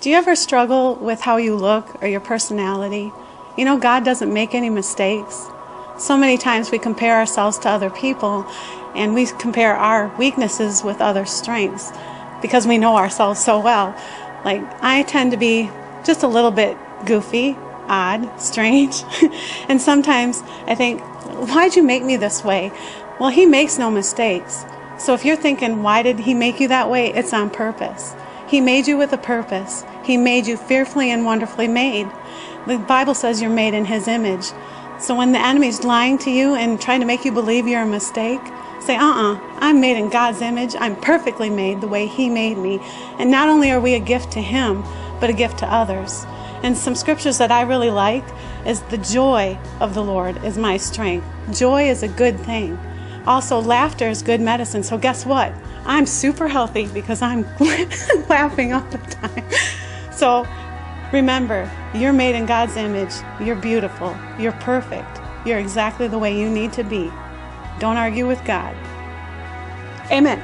Do you ever struggle with how you look or your personality? You know, God doesn't make any mistakes. So many times we compare ourselves to other people, and we compare our weaknesses with other strengths because we know ourselves so well. Like, I tend to be just a little bit goofy, odd, strange. And sometimes I think, why'd you make me this way? Well, He makes no mistakes. So if you're thinking, why did He make you that way? It's on purpose. He made you with a purpose. He made you fearfully and wonderfully made. The Bible says you're made in His image. So when the enemy's lying to you and trying to make you believe you're a mistake, say, I'm made in God's image. I'm perfectly made the way He made me. And not only are we a gift to Him, but a gift to others. And some scriptures that I really like is the joy of the Lord is my strength. Joy is a good thing. Also, laughter is good medicine. So guess what? I'm super healthy because I'm laughing all the time. So remember, you're made in God's image. You're beautiful. You're perfect. You're exactly the way you need to be. Don't argue with God. Amen.